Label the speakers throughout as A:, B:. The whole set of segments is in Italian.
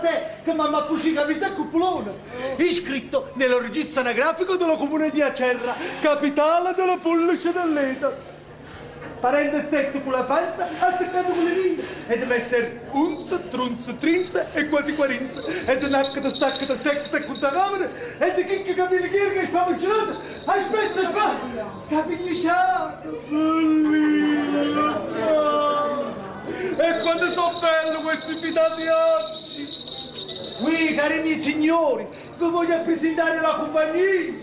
A: te che mamma Pucica mi sta cupolone. Iscritto nello registro anagrafico dello comune di Acerra, capitale della Pollice dell'Eta. Parente stretto con la panza, azzeccato con le mine, ed messer unz, trunz, trinz e quati quarinz, ed naccata, staccata, steccata con la camera, ed chicca capelli che spava gelata. Aspetta, capelli sciato, e quando sono bello questi invitati oggi! Qui, cari miei signori, vi voglio presentare la compagnia,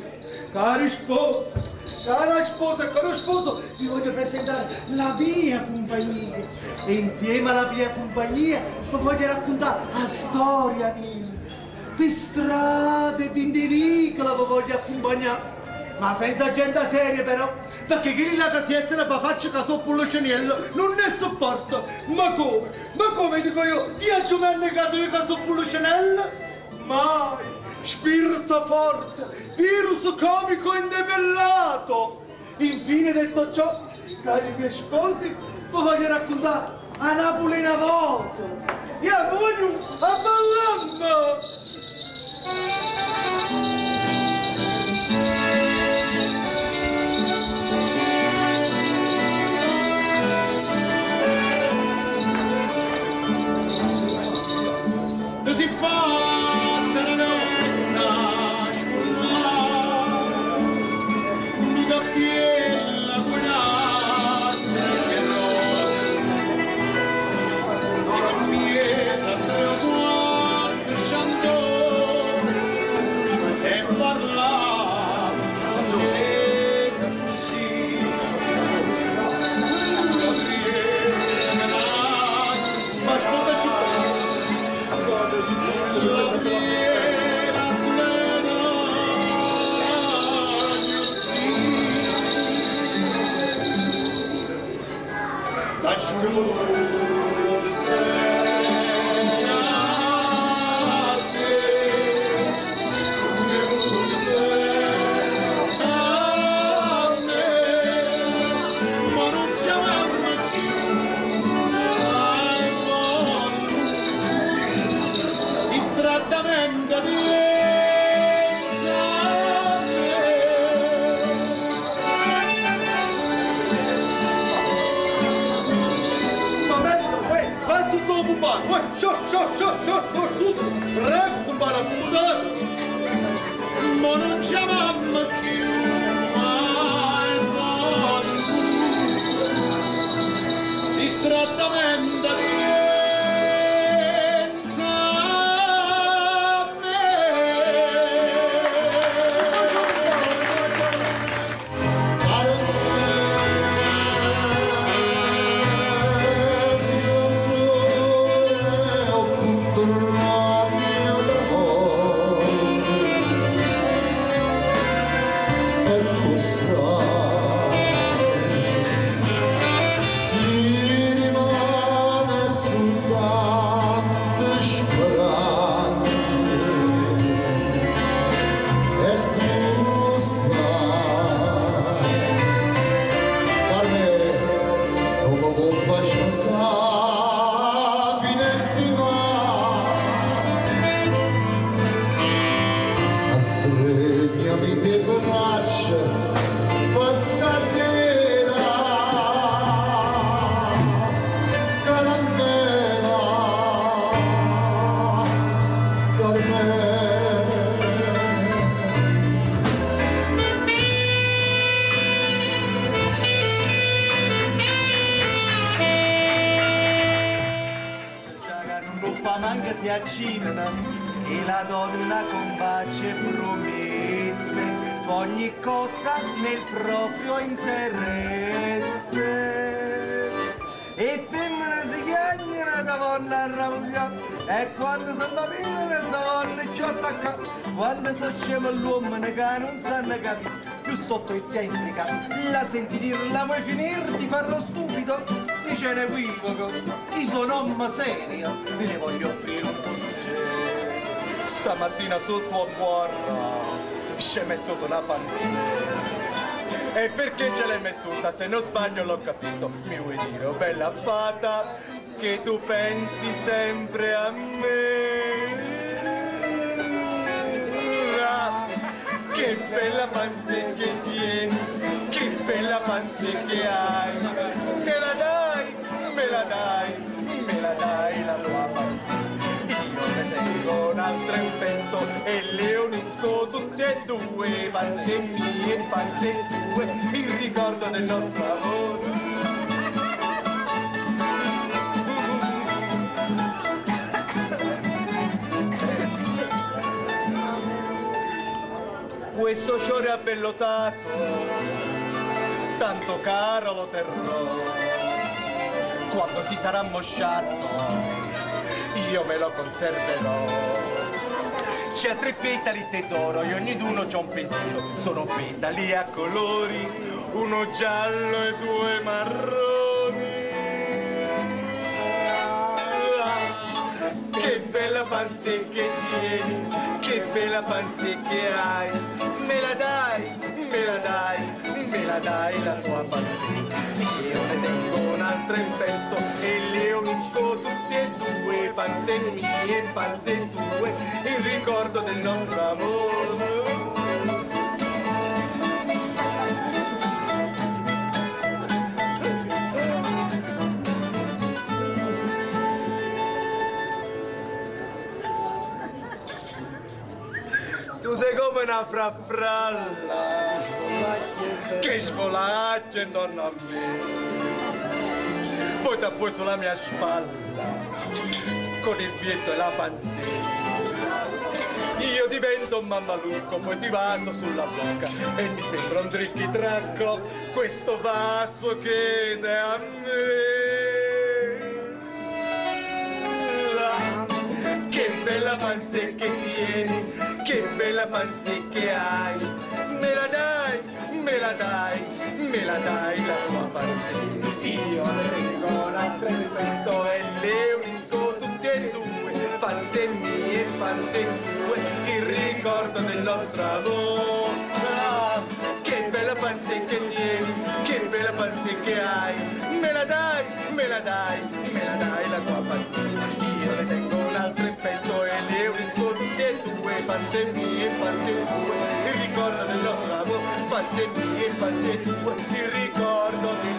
A: cari sposi. Cara sposa e caro sposo, vi voglio presentare la mia compagnia. E insieme alla mia compagnia vi voglio raccontare la storia mia. Per strade ed in vicolo vi voglio accompagnare. Ma senza gente seria però, perché chi la casetta per faccia che so Pollicinello non ne sopporta. Ma come? Ma come dico io? Piaggio mi ha negato io che so Pollicinello? Mai! Spirito forte, virus comico indebellato. Infine detto ciò, cari miei sposi, vi voglio raccontare a Napoli una volta. Io voglio a ballando.
B: Così fatta la nostra scuola, una piella buonastra che rosa, sono piesa tre o quattro chantori e parlava francese così, una piella ma sposa città. Ma non chiamammo più al mondo, distrattamente pensa a me.
A: Si accinano e la donna con pace promesse fa ogni cosa nel proprio interesse. E femmina si chiagnano da donna arrabbiata e quando si bambina si vanno già attaccati. Quando so scemo l'uomo che non sanno capire più sotto e ti implica la senti dire la vuoi finire di farlo stupido? Dice un equivoco, io sono uomo serio e le voglio offrire un posticino. Stamattina sul tuo cuore ci hai mettuto una panzina. E perché ce l'hai mettuta? Se non sbaglio l'ho capito. Mi vuoi dire, oh bella fata, che tu pensi sempre a me?
C: che bella panze che tieni, che bella panze che hai, me la dai, me la dai, me la dai la tua panze. Io ne tengo un'altra in petto e le unisco tutte e due, panze mie e panze tue, il ricordo del nostro amore. Questo fiore abbellotato, tanto caro lo terrò, quando si sarà mosciato io me lo conserverò. C'ha 3 petali tesoro e ognuno c'ha un pensiero, sono petali a colori, uno giallo e 2 marroni. Che bella panze che tieni, che bella panze che hai, me la dai, me la dai, me la dai la tua panze. Io ne tengo un'altra in petto e le unisco tutte e due, panze mie e panze tue, il ricordo del nostro amore. Tu sei come una frafralla che svolaccia intorno a me, poi ti appoi sulla mia spalla con il pietto e la panzetta. Io divento un mammalucco, poi ti vaso sulla bocca e mi sembra un tricchi-tracco questo vaso che è a me. Che bella panze che tieni, che bella panze che hai, me la dai, me la dai, me la dai la tua panze. Io ne tengo un'altra in petto e le unisco tutte e due, panze mie e panze tue, il ricordo del nostro amore. Che bella panze che tieni, che bella panze che hai, me la dai, me la dai, me la dai la tua panze. Io ne tengo un'altra in petto e le unisco tutte e due, panze mie e panze tue, il ricordo del nostro amore, panze mie e panze tue, il ricordo del